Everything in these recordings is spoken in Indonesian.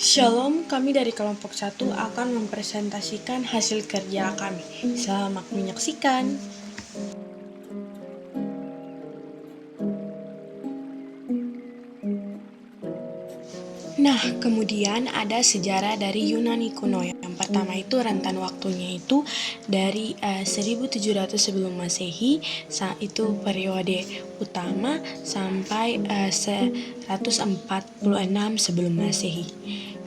Shalom, kami dari kelompok 1 akan mempresentasikan hasil kerja kami. Selamat menyaksikan. Nah, kemudian ada sejarah dari Yunani kuno. Yang pertama itu rentan waktunya itu dari 1700 sebelum Masehi, itu periode utama, sampai 146 sebelum Masehi.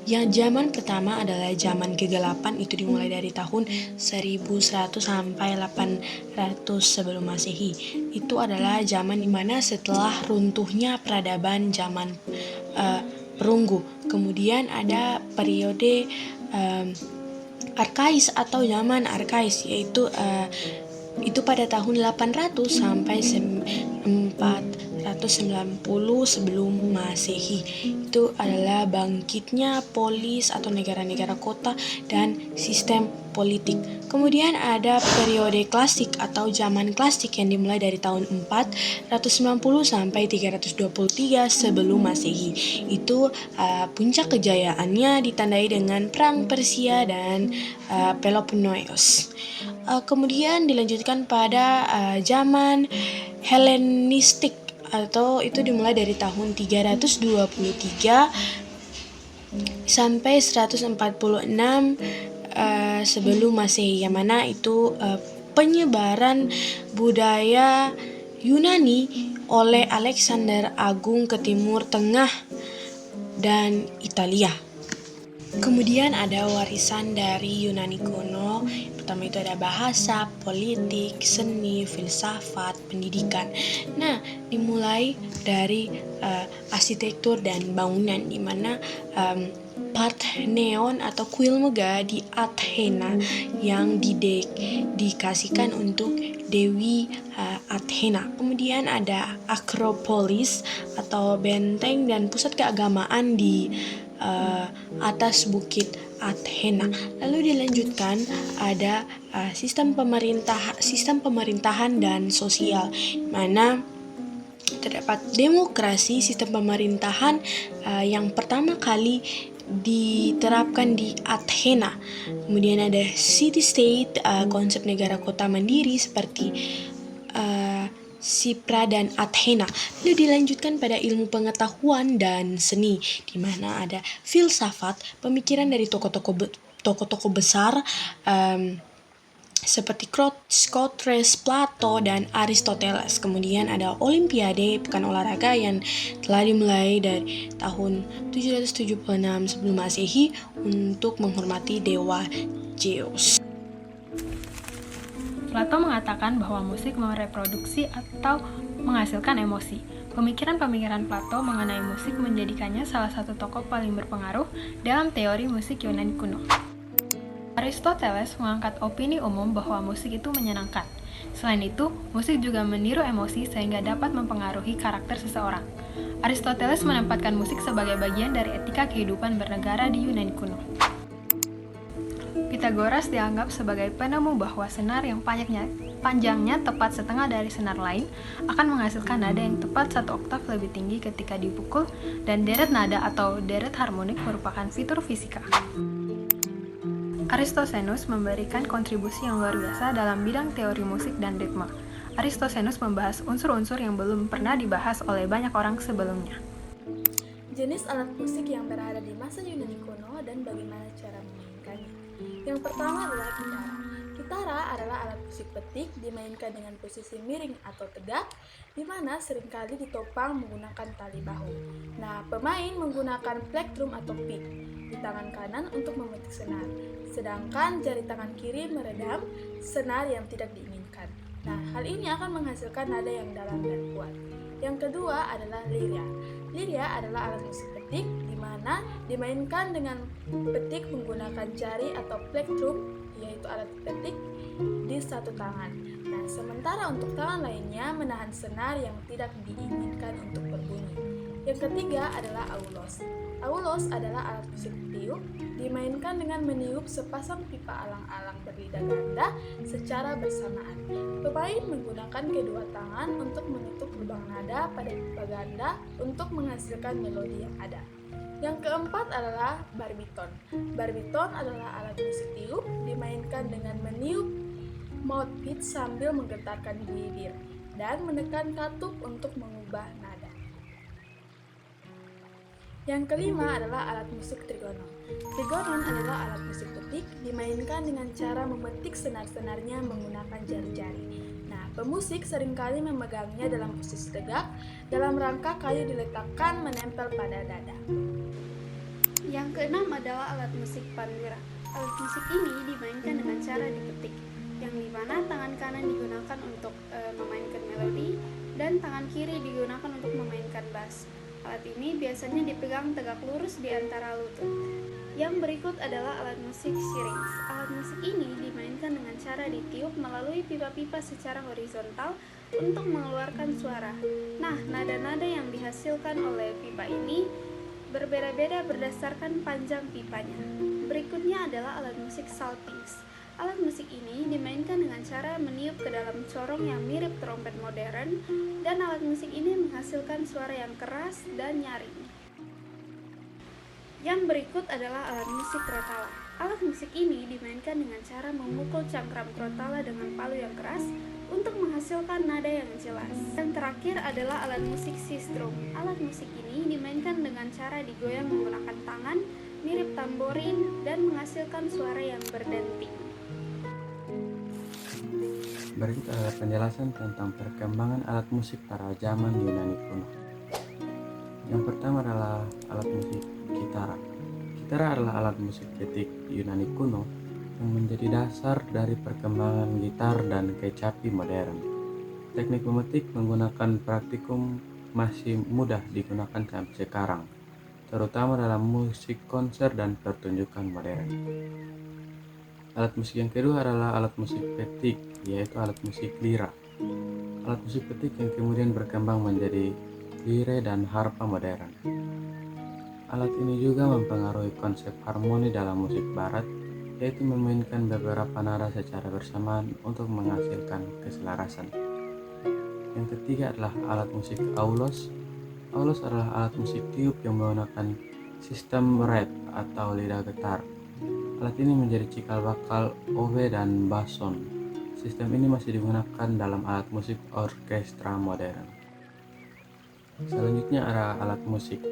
Yang zaman pertama adalah zaman kegelapan, itu dimulai dari tahun 1100 sampai 800 sebelum Masehi. Itu adalah zaman dimana setelah runtuhnya peradaban zaman perunggu. Kemudian ada periode Arkais atau zaman Arkais, yaitu itu pada tahun 800 sampai 490 sebelum Masehi. Itu adalah bangkitnya polis atau negara-negara kota dan sistem politik. Kemudian ada periode klasik atau zaman klasik yang dimulai dari tahun 490 sampai 323 sebelum Masehi. Itu puncak kejayaannya ditandai dengan perang Persia dan Peloponnesos. Kemudian dilanjutkan pada zaman Helenistik, atau itu dimulai dari tahun 323 sampai 146 sebelum Masehi, yang mana itu penyebaran budaya Yunani oleh Alexander Agung ke Timur Tengah dan Italia. Kemudian ada warisan dari Yunani kuno. Pertama itu ada bahasa, politik, seni, filsafat, pendidikan. Nah, dimulai dari arsitektur dan bangunan, di mana Parthenon atau kuil megah di Athena yang dikasihkan untuk Dewi Athena. Kemudian ada Akropolis atau benteng dan pusat keagamaan di atas bukit Athena. Lalu dilanjutkan ada sistem pemerintahan dan sosial, mana terdapat demokrasi. Sistem pemerintahan yang pertama kali diterapkan di Athena. Kemudian ada city state, konsep negara kota mandiri seperti Sipra dan Athena. Lalu dilanjutkan pada ilmu pengetahuan dan seni, di mana ada filsafat, pemikiran dari tokoh-tokoh besar seperti Socrates, Plato, dan Aristoteles. Kemudian ada Olimpiade, pekan olahraga yang telah dimulai dari tahun 776 sebelum Masehi untuk menghormati dewa Zeus. Plato mengatakan bahwa musik mereproduksi atau menghasilkan emosi. Pemikiran-pemikiran Plato mengenai musik menjadikannya salah satu tokoh paling berpengaruh dalam teori musik Yunani kuno. Aristoteles mengangkat opini umum bahwa musik itu menyenangkan. Selain itu, musik juga meniru emosi sehingga dapat mempengaruhi karakter seseorang. Aristoteles menempatkan musik sebagai bagian dari etika kehidupan bernegara di Yunani kuno. Pythagoras dianggap sebagai penemu bahwa senar yang panjangnya tepat setengah dari senar lain akan menghasilkan nada yang tepat 1 oktav lebih tinggi ketika dipukul, dan deret nada atau deret harmonik merupakan fitur fisika. Aristosthenes memberikan kontribusi yang luar biasa dalam bidang teori musik dan ritme. Aristosthenes membahas unsur-unsur yang belum pernah dibahas oleh banyak orang sebelumnya. Jenis alat musik yang berada di masa Yunani kuno dan bagaimana cara memainkannya. Yang pertama adalah gitara. Gitara adalah alat musik petik dimainkan dengan posisi miring atau tegak, di mana seringkali ditopang menggunakan tali bahu. Nah, pemain menggunakan plektrum atau pick di tangan kanan untuk memetik senar, sedangkan jari tangan kiri meredam senar yang tidak diinginkan. Nah, hal ini akan menghasilkan nada yang dalam dan kuat. Yang kedua adalah liria. Liria adalah alat musik petik di mana dimainkan dengan petik menggunakan jari atau plektrum, yaitu alat petik di satu tangan. Nah, sementara untuk tangan lainnya menahan senar yang tidak diinginkan untuk berbunyi. Yang ketiga adalah aulos. Aulos adalah alat musik tiup, dimainkan dengan meniup sepasang pipa alang-alang berlidah ganda secara bersamaan. Pemain menggunakan kedua tangan untuk menutup lubang nada pada pipa ganda untuk menghasilkan melodi yang ada. Yang keempat adalah barbiton. Barbiton adalah alat musik tiup, dimainkan dengan meniup mouthpiece sambil menggetarkan bibir dan menekan katup untuk mengubah nada. Yang kelima adalah alat musik trigonon. Trigonon adalah alat musik petik, dimainkan dengan cara memetik senar-senarnya menggunakan jari-jari. Nah, pemusik seringkali memegangnya dalam posisi tegak, dalam rangka kayu diletakkan menempel pada dada. Yang keenam adalah alat musik pandura. Alat musik ini dimainkan dengan cara dipetik, yang dimana tangan kanan digunakan untuk memainkan melodi, dan tangan kiri digunakan untuk memainkan bass. Alat ini biasanya dipegang tegak lurus di antara lutut. Yang berikut adalah alat musik syrinx. Alat musik ini dimainkan dengan cara ditiup melalui pipa-pipa secara horizontal untuk mengeluarkan suara. Nah, nada-nada yang dihasilkan oleh pipa ini berbeda-beda berdasarkan panjang pipanya. Berikutnya adalah alat musik salpinx. Alat musik ini dimainkan dengan cara meniup ke dalam corong yang mirip trompet modern, dan alat musik ini menghasilkan suara yang keras dan nyaring. Yang berikut adalah alat musik krotala. Alat musik ini dimainkan dengan cara memukul cangkram krotala dengan palu yang keras untuk menghasilkan nada yang jelas. Yang terakhir adalah alat musik sistrum. Alat musik ini dimainkan dengan cara digoyang menggunakan tangan, mirip tamborin, dan menghasilkan suara yang berdenting. Berikut adalah penjelasan tentang perkembangan alat musik pada zaman Yunani kuno. Yang pertama adalah alat musik kitara. Kitara adalah alat musik petik Yunani kuno yang menjadi dasar dari perkembangan gitar dan kecapi modern. Teknik memetik menggunakan praktikum masih mudah digunakan sampai sekarang, terutama dalam musik konser dan pertunjukan modern. Alat musik yang kedua adalah alat musik petik, yaitu alat musik lira. Alat musik petik yang kemudian berkembang menjadi lire dan harpa modern. Alat ini juga mempengaruhi konsep harmoni dalam musik barat, yaitu memainkan beberapa nada secara bersamaan untuk menghasilkan keselarasan. Yang ketiga adalah alat musik aulos. Aulos adalah alat musik tiup yang menggunakan sistem red atau lidah getar. Alat ini menjadi cikal bakal oboe dan bason. Sistem ini masih digunakan dalam alat musik orkestra modern. Selanjutnya ada alat musik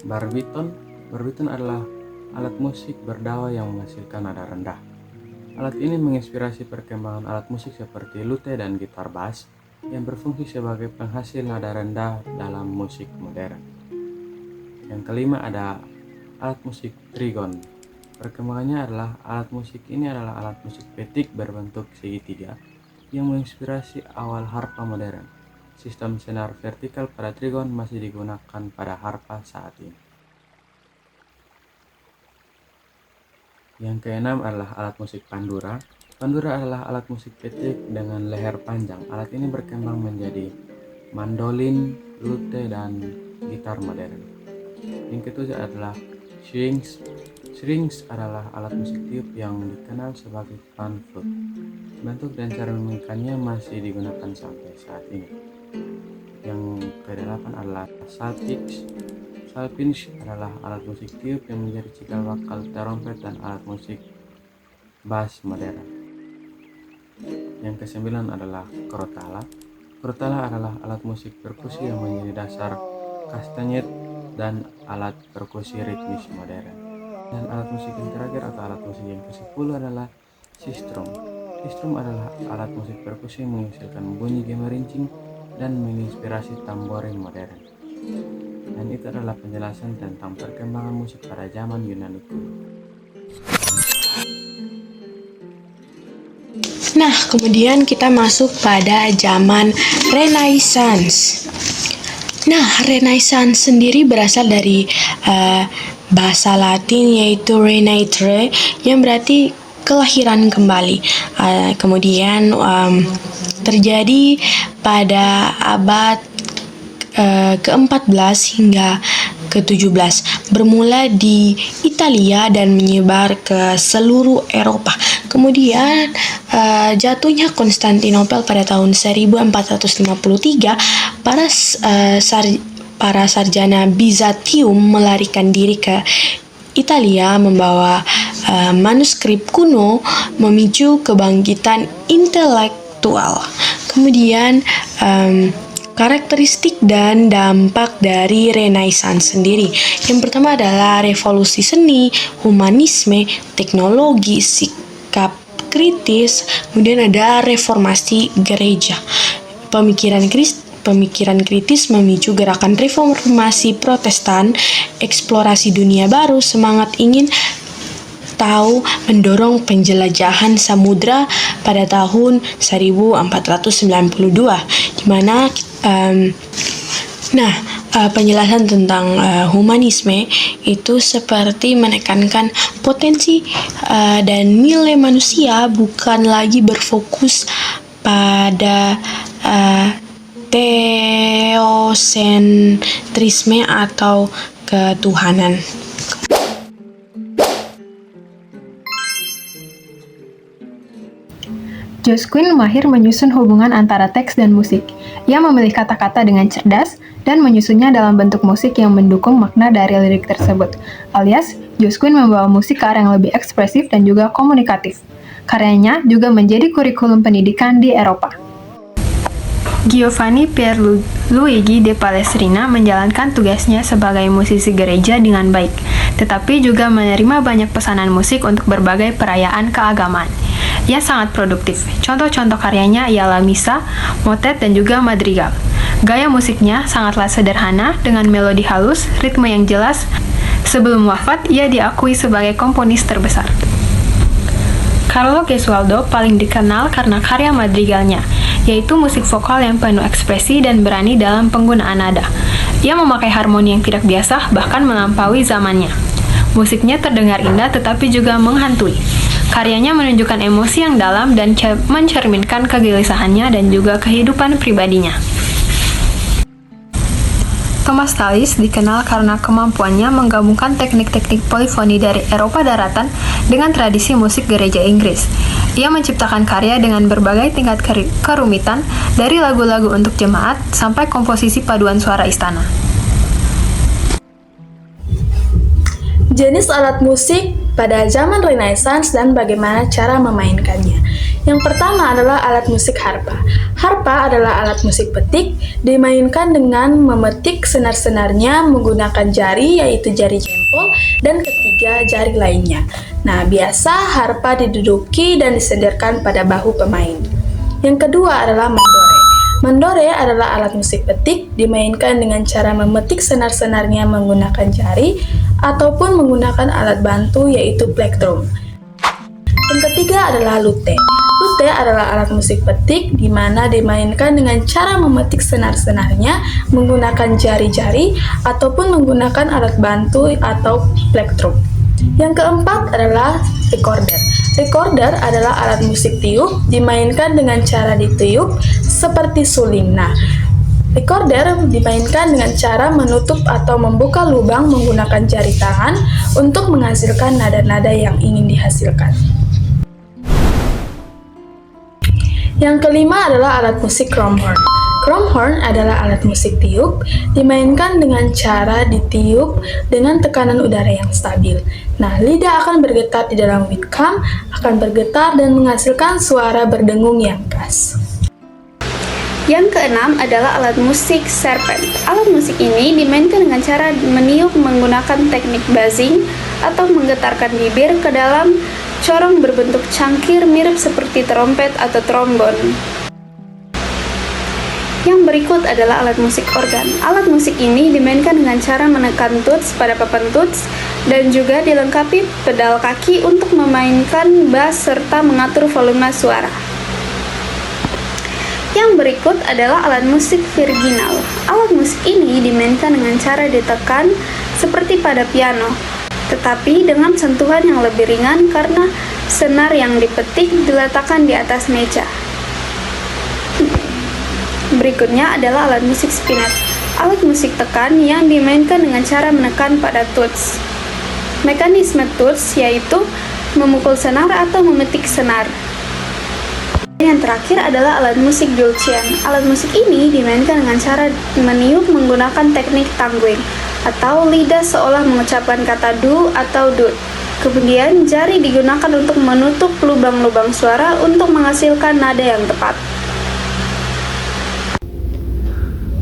barbiton. Barbiton adalah alat musik berdawa yang menghasilkan nada rendah. Alat ini menginspirasi perkembangan alat musik seperti lute dan gitar bass yang berfungsi sebagai penghasil nada rendah dalam musik modern. Yang kelima ada alat musik trigon. Perkembangannya adalah alat musik ini adalah alat musik petik berbentuk segitiga yang menginspirasi awal harpa modern. Sistem senar vertikal pada trigon masih digunakan pada harpa saat ini. Yang keenam adalah alat musik pandura. Pandura adalah alat musik petik dengan leher panjang. Alat ini berkembang menjadi mandolin, lute, dan gitar modern. Yang ketujuh adalah strings. Strings adalah alat musik tiup yang dikenal sebagai pan flute. Bentuk dan cara memainkannya masih digunakan sampai saat ini. Yang kedelapan adalah salpinx. Salpinx adalah alat musik tiup yang menjadi cikal bakal trompet dan alat musik bass modern. Yang kesembilan adalah krotala. Krotala adalah alat musik perkusi yang menjadi dasar kastanyet dan alat perkusi ritmis modern. Dan alat musik yang terakhir atau alat musik yang ke-10 adalah sistrum. Sistrum adalah alat musik perkusi yang menghasilkan bunyi gemerincing dan menginspirasi tamborin modern. Dan itu adalah penjelasan tentang perkembangan musik pada zaman Yunani kuno. Nah, kemudian kita masuk pada zaman Renaissance. Nah, Renaissance sendiri berasal dari bahasa Latin yaitu renaître yang berarti kelahiran kembali. Kemudian terjadi pada abad ke-14 hingga ke-17, bermula di Italia dan menyebar ke seluruh Eropa. Kemudian jatuhnya Konstantinopel pada tahun 1453, para sarjana Bizantium melarikan diri ke Italia membawa manuskrip kuno, memicu kebangkitan intelektual. Kemudian karakteristik dan dampak dari Renaissance sendiri. Yang pertama adalah revolusi seni, humanisme, teknologi, sikap kritis, kemudian ada reformasi gereja. Pemikiran kritis memicu gerakan reformasi Protestan, eksplorasi dunia baru, semangat ingin tahu mendorong penjelajahan samudra pada tahun 1492, di mana penjelasan tentang humanisme itu seperti menekankan potensi dan nilai manusia, bukan lagi berfokus pada teosentrisme atau ketuhanan. Josquin mahir menyusun hubungan antara teks dan musik. Ia memilih kata-kata dengan cerdas dan menyusunnya dalam bentuk musik yang mendukung makna dari lirik tersebut. Alias, Josquin membawa musik ke arah yang lebih ekspresif dan juga komunikatif. Karyanya juga menjadi kurikulum pendidikan di Eropa. Giovanni Pierluigi de Palestrina menjalankan tugasnya sebagai musisi gereja dengan baik, tetapi juga menerima banyak pesanan musik untuk berbagai perayaan keagamaan. Ia sangat produktif. Contoh-contoh karyanya ialah misa, motet, dan juga madrigal. Gaya musiknya sangatlah sederhana dengan melodi halus, ritme yang jelas. Sebelum wafat, ia diakui sebagai komponis terbesar. Carlo Gesualdo paling dikenal karena karya madrigalnya, yaitu musik vokal yang penuh ekspresi dan berani dalam penggunaan nada. Ia memakai harmoni yang tidak biasa, bahkan melampaui zamannya. Musiknya terdengar indah tetapi juga menghantui. Karyanya menunjukkan emosi yang dalam dan mencerminkan kegelisahannya dan juga kehidupan pribadinya. Thomas Tallis dikenal karena kemampuannya menggabungkan teknik-teknik polifoni dari Eropa daratan dengan tradisi musik gereja Inggris. Ia menciptakan karya dengan berbagai tingkat kerumitan, dari lagu-lagu untuk jemaat sampai komposisi paduan suara istana. Jenis alat musik pada zaman Renaissance dan bagaimana cara memainkannya. Yang pertama adalah alat musik harpa. Harpa adalah alat musik petik, dimainkan dengan memetik senar-senarnya menggunakan jari, yaitu jari jempol, dan ketiga jari lainnya. Nah, biasa harpa diduduki dan disenderkan pada bahu pemain. Yang kedua adalah mandore. Mandore adalah alat musik petik, dimainkan dengan cara memetik senar-senarnya menggunakan jari ataupun menggunakan alat bantu, yaitu plektrum. Yang ketiga adalah lute. Lute adalah alat musik petik di mana dimainkan dengan cara memetik senar-senarnya menggunakan jari-jari ataupun menggunakan alat bantu atau plektrum. Yang keempat adalah recorder. Recorder adalah alat musik tiup, dimainkan dengan cara ditiup seperti suling. Nah, recorder dimainkan dengan cara menutup atau membuka lubang menggunakan jari tangan untuk menghasilkan nada-nada yang ingin dihasilkan. Yang kelima adalah alat musik cromhorn. Cromhorn adalah alat musik tiup, dimainkan dengan cara ditiup dengan tekanan udara yang stabil. Nah, lidah akan bergetar di dalam windcam, akan bergetar dan menghasilkan suara berdengung yang khas. Yang keenam adalah alat musik serpent. Alat musik ini dimainkan dengan cara meniup menggunakan teknik buzzing atau menggetarkan bibir ke dalam corong berbentuk cangkir mirip seperti trompet atau trombon. Yang berikut adalah alat musik organ. Alat musik ini dimainkan dengan cara menekan tuts pada papan tuts dan juga dilengkapi pedal kaki untuk memainkan bass serta mengatur volume suara. Yang berikut adalah alat musik virginal. Alat musik ini dimainkan dengan cara ditekan seperti pada piano, tetapi dengan sentuhan yang lebih ringan karena senar yang dipetik diletakkan di atas meja. Berikutnya adalah alat musik spinet. alat musik tekan yang dimainkan dengan cara menekan pada tuts. Mekanisme tuts yaitu memukul senar atau memetik senar. Yang terakhir adalah alat musik dulcian. Alat musik ini dimainkan dengan cara meniup menggunakan teknik tangguing atau lidah seolah mengucapkan kata du atau dut. Kemudian jari digunakan untuk menutup lubang-lubang suara untuk menghasilkan nada yang tepat.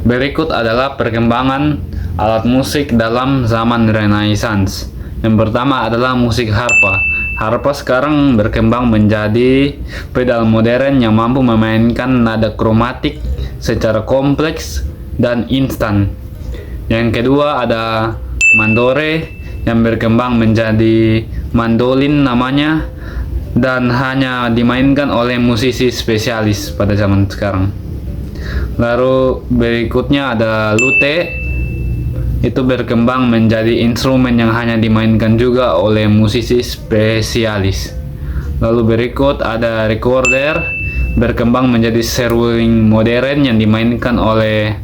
Berikut adalah perkembangan alat musik dalam zaman Renaissance. Yang pertama adalah musik harpa. Harpa sekarang berkembang menjadi pedal modern yang mampu memainkan nada kromatik secara kompleks dan instan. Yang kedua ada mandore yang berkembang menjadi mandolin namanya dan hanya dimainkan oleh musisi spesialis pada zaman sekarang. Lalu berikutnya ada lute, itu berkembang menjadi instrumen yang hanya dimainkan juga oleh musisi spesialis. Lalu berikut ada recorder, berkembang menjadi seruling modern yang dimainkan oleh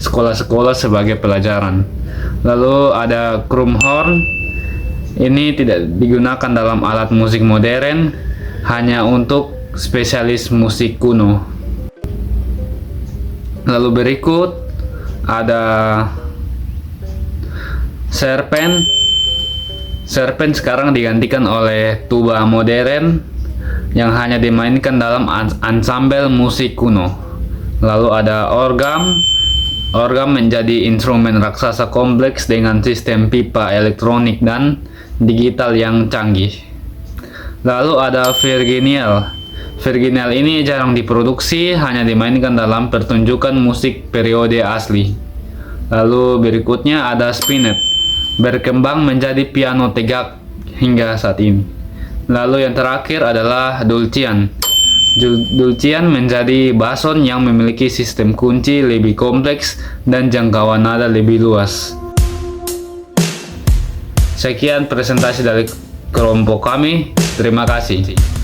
sekolah-sekolah sebagai pelajaran. Lalu ada krumhorn, ini tidak digunakan dalam alat musik modern, hanya untuk spesialis musik kuno. Lalu berikut ada serpen. Serpen sekarang digantikan oleh tuba modern yang hanya dimainkan dalam ansambel musik kuno. Lalu ada orgam. Orgam menjadi instrumen raksasa kompleks dengan sistem pipa elektronik dan digital yang canggih. Lalu ada virginal. Virginal ini jarang diproduksi, hanya dimainkan dalam pertunjukan musik periode asli. Lalu berikutnya ada spinet, berkembang menjadi piano tegak hingga saat ini. Lalu yang terakhir adalah dulcian. Dulcian menjadi bason yang memiliki sistem kunci lebih kompleks dan jangkauan nada lebih luas. Sekian presentasi dari kelompok kami. Terima kasih.